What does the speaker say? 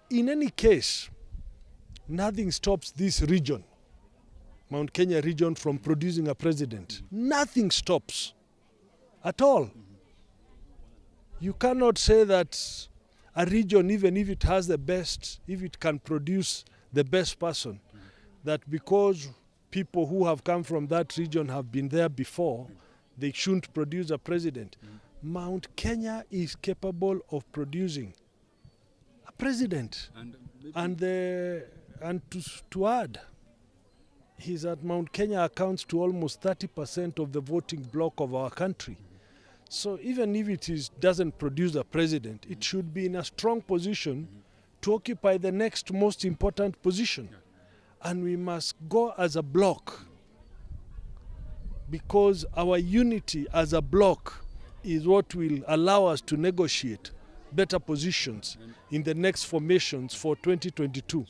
in any case, nothing stops this region, Mount Kenya region, from producing a president. Nothing stops at all. You cannot say that a region, even if it has the best, if it can produce the best person, that because people who have come from that region have been there before, they shouldn't produce a president. Mount Kenya is capable of producing a president. And to add, is that Mount Kenya accounts to almost 30% of the voting bloc of our country. So even if it doesn't produce a president, it should be in a strong position to occupy the next most important position. And we must go as a bloc, because our unity as a bloc is what will allow us to negotiate better positions in the next formations for 2022.